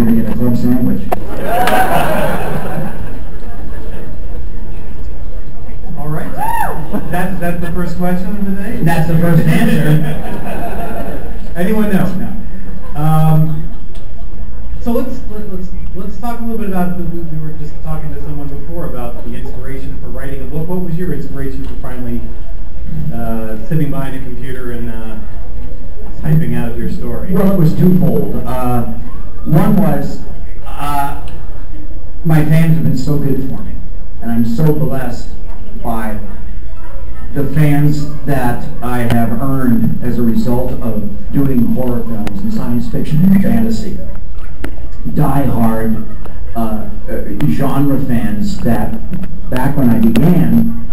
going to get a club sandwich. All right. That's the first question of the day? That's the first answer. Anyone know? No. So let's talk a little bit about, we were just talking to someone before about the inspiration for writing a book. What was your inspiration for finally sitting behind a computer and typing out your story? Well, it was twofold. One was my fans have been so good for me, and I'm so blessed by the fans that I have earned as a result of doing horror films and science fiction and fantasy. Die-hard genre fans that back when I began,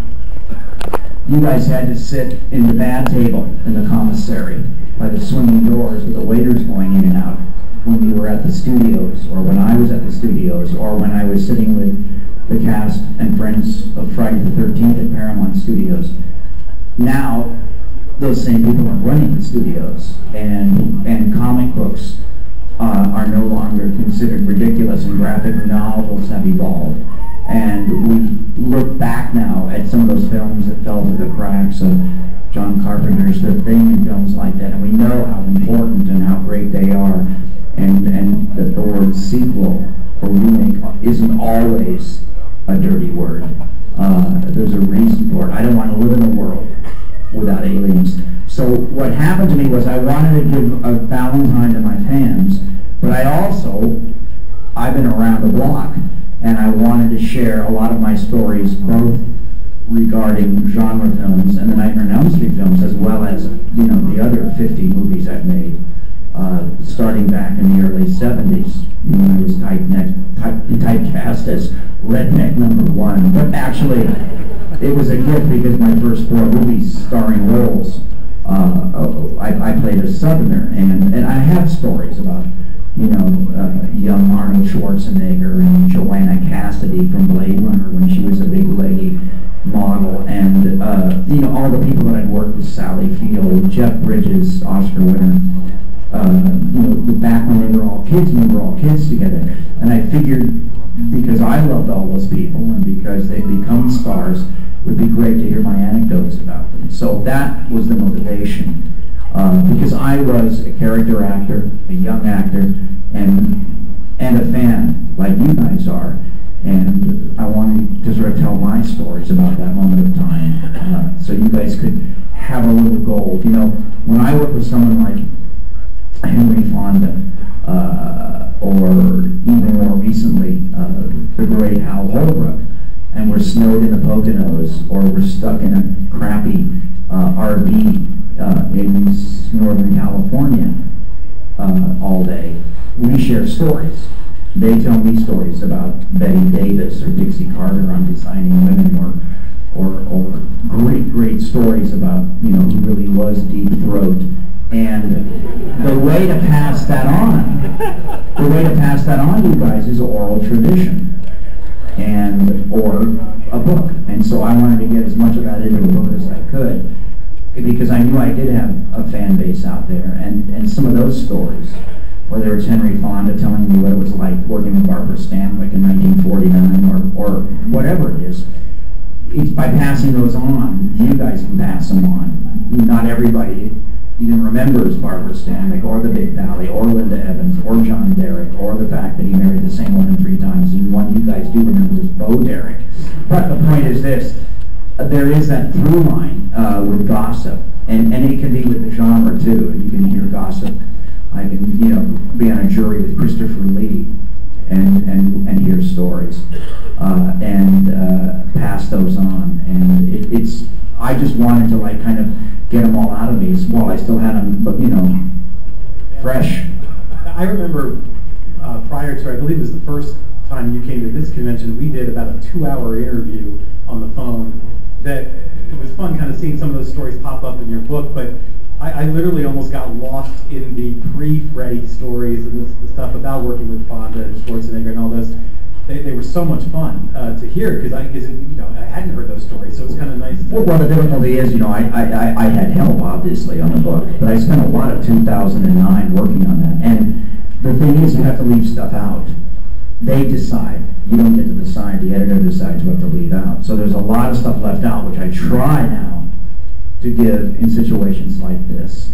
you guys had to sit in the bad table in the commissary by the swinging doors with the waiters going in and out when you were at the studios, or when I was at the studios, or when I was sitting with the cast and friends of Friday the 13th at Paramount Studios. Now, those same people are running the studios, and comic books are no longer considered ridiculous, and graphic novels have evolved. And we look back now at some of those films that fell through the cracks of John Carpenter's The Thing and films like that, and we know how important and how great they are, and that the word sequel or remake isn't always a dirty word. There's a reason for it. I don't want to live in a world without aliens. So what happened to me was I wanted to give a Valentine to my fans, but I've been around the block, and I wanted to share a lot of my stories, both regarding genre films and the Nightmare on Elm Street films, as well as, the other 50 movies I've made, starting back in the early 70s, when I was typecast as Redneck #1. But actually, it was a gift because my first 4 movies starring roles, I played a Southerner, and I have stories about, young Arnold Schwarzenegger and Joanna Cassidy from Blade Runner when she was a big lady model, and all the people that I'd worked with, Sally Field, Jeff Bridges, Oscar winner, back when they were all kids, and we were all kids together. And I figured, because I loved all those people, and because they'd become stars, it would be great to hear my anecdotes about them. So that was the motivation. Because I was a character actor, a young actor, and a fan, like you guys are, and I wanted to sort of tell my stories about that moment of time, so you guys could have a little gold. When I work with someone like Henry Fonda, or even more recently, the great Hal Holbrook, and we're snowed in the Poconos, or we're stuck in a crappy RV in Northern California all day. We share stories. They tell me stories about Betty Davis or Dixie Carter on Designing Women, or great stories about who really was Deep Throat. And the way to pass that on, you guys, is oral tradition, or a book. And so I wanted to get as much of that into a book as I could, because I knew I did have a fan base out there, and some of those stories, whether it's Henry Fonda telling me what it was like working with Barbara Stanwyck in 1949, or whatever it is, it's by passing those on, you guys can pass them on. Not everybody even remembers Barbara Stanwyck, or the Big Valley, or Linda Evans, or John Derrick, or the fact that he married the same woman 3 times, and one you guys do remember is Bo Derek. But the point is this: there is that through line with gossip, and it can be with the genre too. And you can hear gossip. I can be on a jury with Christopher Lee and hear stories and pass those on. And it's I just wanted to kind of get them all out of me while I still had them, fresh. I remember prior to, I believe it was the first time you came to this convention, we did about a 2-hour interview on the phone. That it was fun kind of seeing some of those stories pop up in your book, but I literally almost got lost in the pre-Freddy stories and the stuff about working with Fonda and Schwarzenegger and all those. They were so much fun to hear, because I hadn't heard those stories, so it's kind of nice. Well, the difficulty is, I had help obviously on the book, but I spent a lot of 2009 working on that, and The thing is, you have to leave stuff out. They decide. You don't get to decide. The editor decides what to leave out. So there's a lot of stuff left out, which I try now to give in situations like this.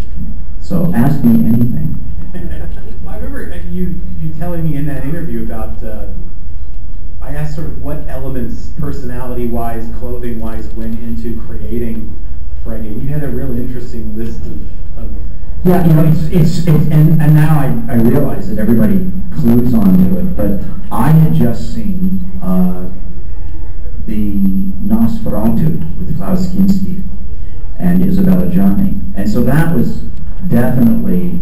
So ask me anything. I remember you telling me in that interview about, I asked sort of what elements, personality-wise, clothing-wise, went into creating Freddy, and you had a real interesting list of yeah, you know, and now I realize that everybody clues onto it, but I had just seen the Nosferatu with Klaus Kinski and Isabella Gianni, and so that was definitely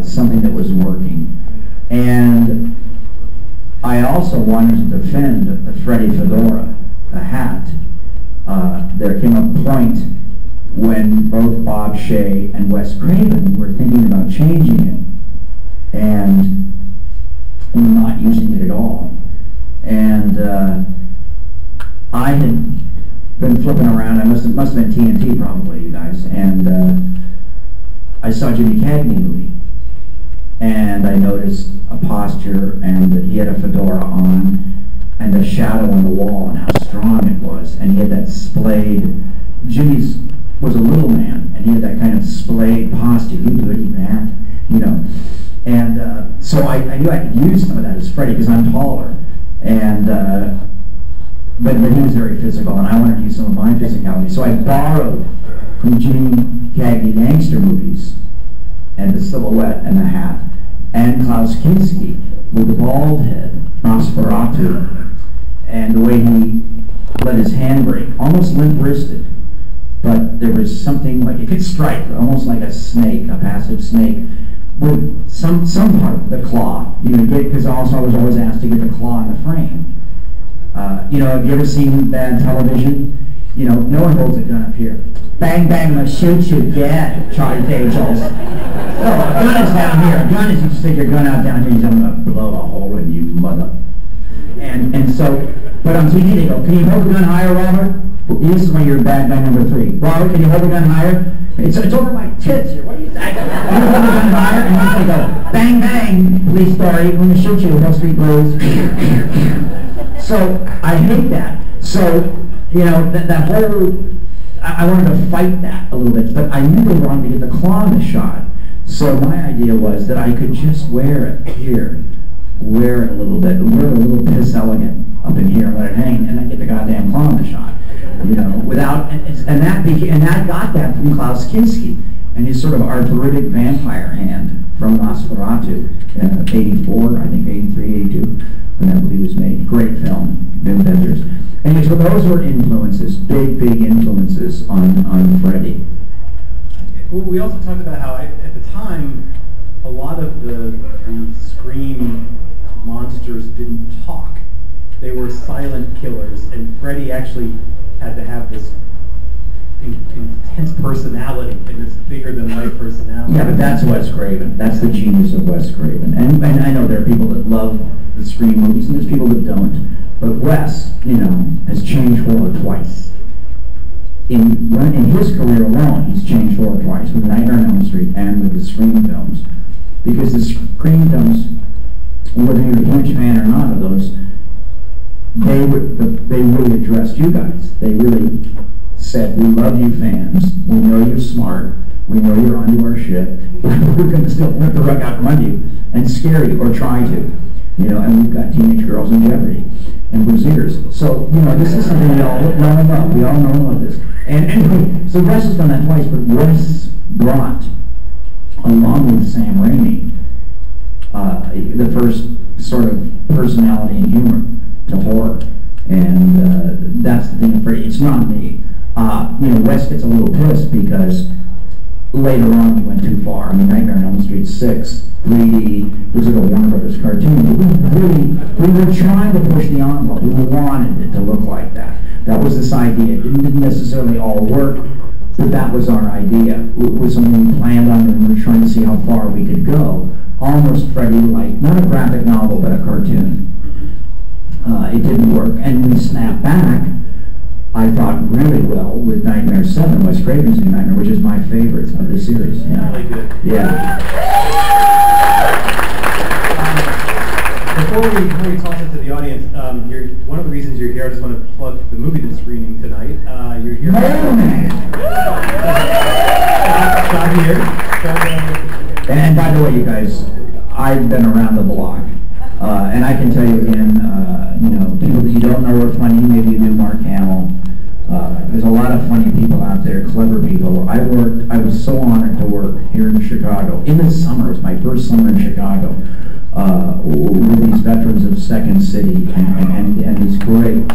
something that was working. And I also wanted to defend the Freddy fedora, the hat. There came a point when both Bob Shea and Wes Craven were thinking about changing it and not using it at all. And I had been flipping around. I must have been TNT probably, you guys. And I saw Jimmy Cagney movie, and I noticed a posture and that he had a fedora on, and the shadow on the wall and how strong it was, and he had that splayed. Jimmy's was a little man, and he had that kind of splayed posture. You do it, even that, you know. And so I knew I could use some of that as Freddy because I'm taller, and but he was very physical, and I wanted to use some of my physicality. So I borrowed from Jimmy Cagney gangster movies, and the silhouette and the hat, and Klaus Kinski with the bald head, Nosferatu, and the way he let his hand break, almost limp-wristed. But there was something like, it could strike, almost like a snake, a passive snake, with some part of the claw. You know, because also I was always asked to get the claw in the frame. You know, have you ever seen bad television? You know, no one holds a gun up here. Bang, bang, I'm gonna shoot you dead, Charlie Day-Jones. Oh, a gun is down here. A gun is, you just stick your gun out down here, and I'm gonna blow a hole in you, mother. And so, but on TV they go, can you hold the gun higher, Robert? This is when you're bad guy number 3. Robert, can you hold the gun higher? It's over my tits here. What do you think? Can you hold the gun higher? And then they go, bang, bang, police story, I'm going to shoot you, Wall Street Blues. So, I hate that. So, you know, that whole, I wanted to fight that a little bit, but I knew they wanted to get the claw in the shot. So my idea was that I could just wear it here, wear it a little bit, wear it a little piss elegant up in here, let it hang, and then get the goddamn claw in the shot. You know, without, and that got that from Klaus Kinski and his sort of arthritic vampire hand from Nosferatu, 84, I think 83, 82, when that movie was made. Great film, New Avengers. And so those were influences, big influences on Freddy. Well, we also talked about how at the time, a lot of the Scream monsters didn't talk. They were silent killers, and Freddy actually had to have this intense personality and this bigger-than-life personality. Yeah, but that's Wes Craven. That's the genius of Wes Craven. And I know there are people that love the Scream movies, and there's people that don't. But Wes, you know, has changed horror twice. In his career alone, he's changed horror twice, with Nightmare on Elm Street and with the Scream films. Because the Scream films, whether you're a huge fan or not of those, they really addressed you guys. They really said, we love you fans, we know you're smart, we know you're onto our shit, we're going to still rip the rug out from under you and scare you, or try to. You know, and we've got Teenage Girls in Jeopardy and Braziers. So, you know, this is something we all know about. We all know about this. And anyway, so Wes has done that twice, but Wes brought, along with Sam Raimi, the first sort of personality and humor to horror. And that's the thing for it's not me. You know, Wes gets a little pissed because later on he went too far. I mean, Nightmare on Elm Street 6, 3D, was like a Warner Brothers cartoon. We were trying to push the envelope. We wanted it to look like that. That was this idea. It didn't necessarily all work, but that was our idea. It was something we planned on, and we were trying to see how far we could go. Almost Freddy-like, not a graphic novel, but a cartoon. It didn't work, and we snapped back. I thought really well with Nightmare 7, Wes Craven's New Nightmare, which is my favorite of the series. Yeah. Really good. Yeah. before we toss it to the audience, one of the reasons you're here, I just want to plug the movie that's screening tonight. You're here. Scott here. And by the way, you guys, I've been around the block, and I can tell you again, people that you don't know are funny. Maybe you do Mark Hamill. There's a lot of funny people out there, clever people. I was so honored to work here in Chicago. In the summer, it was my first summer in Chicago, with these veterans of Second City and these great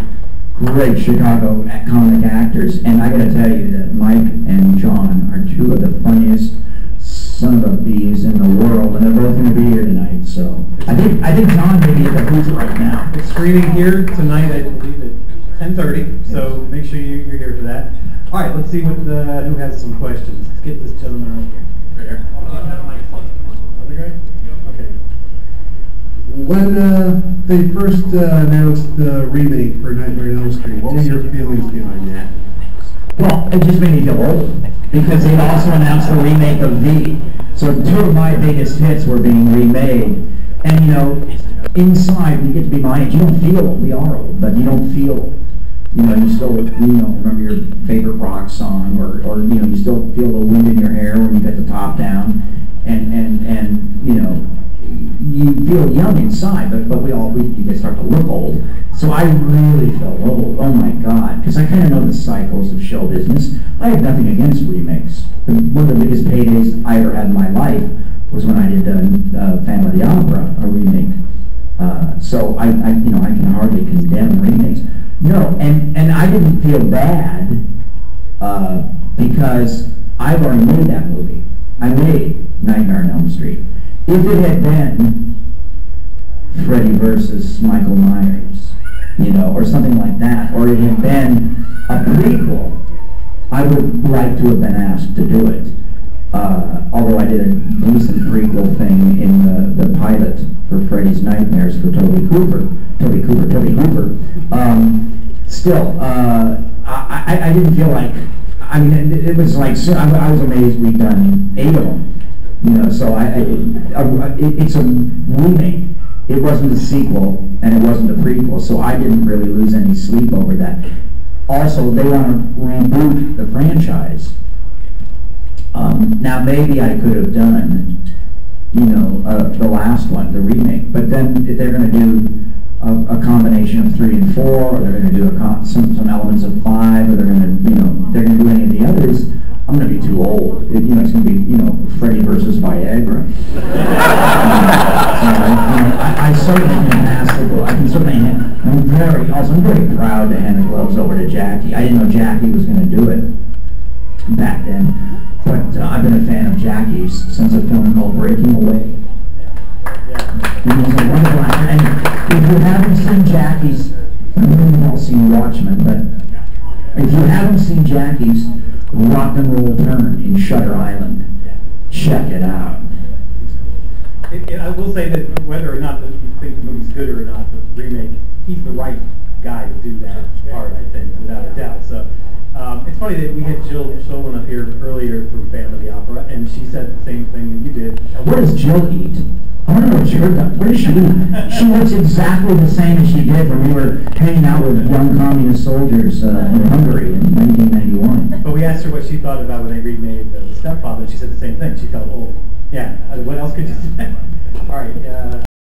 Chicago comic actors. And I got to tell you that Mike and John are two of the funniest son of a bees in the world, and they're both going to be here tonight. So I think John may be at the booth right now. It's screening here tonight, I believe, at 10:30. So make sure you're here for that. All right, let's see who has some questions. Let's get this gentleman right here. Other guy? Okay. When they first announced the remake for Nightmare on Elm Street, what were your feelings behind that? Well, it just made me feel old, because they also announced the remake of V. So two of my biggest hits were being remade. And inside, when you get to be my age, you don't feel old. We are old, but you don't feel old. You still, remember your favorite rock song, or you still feel the wind in your hair when you get the top down, and you feel young inside, but you start to look old. So I really felt old. Oh my God, because I kind of know the cycles of show business. I have nothing against remakes. One of the biggest paydays I ever had in my life was when I did Phantom of the Opera, a remake. So I can hardly condemn remakes. No, and I didn't feel bad because I've already made that movie. I made Nightmare on Elm Street. If it had been Freddy versus Michael Myers, or something like that, or it had been a prequel, I would like to have been asked to do it. Although I did a decent prequel thing in the pilot for Freddy's Nightmares for Toby Hooper. Still, I didn't feel like, it was like, I was amazed we'd done 8 of them. So it's a remake. It wasn't a sequel, and it wasn't a prequel, so I didn't really lose any sleep over that. Also, they want to reboot the franchise. Now, maybe I could have done, the last one, the remake, but then if they're going to do a combination of 3 and 4, or they're going to do some elements of 5, or they're going to do any of the others, I'm going to be too old. It's going to be, Freddy versus Viagra. I certainly can pass the gloves. I'm very proud to hand the gloves over to Jackie. I didn't know Jackie was going to do it back then, but I've been a fan of Jackie's since a film called Breaking Away. He was a wonderful actor. And if you haven't seen Jackie's, I know you've all seen Watchmen, but if you haven't seen Jackie's rock and roll turn in Shutter Island, check it out. I will say that whether or not you think the movie's good or not, the remake, he's the right guy to do that part, I think, without a doubt. So it's funny that we had Jill Sholin up here earlier from Phantom of the Opera, and she said the same thing that you did. What does Jill eat? I wonder what Jill does. What does she eat? She looks exactly the same as she did when we were hanging out with young communist soldiers in Hungary in 1991. But we asked her what she thought about when they remade The Stepfather, and she said the same thing. She felt old. Yeah, what else could you say?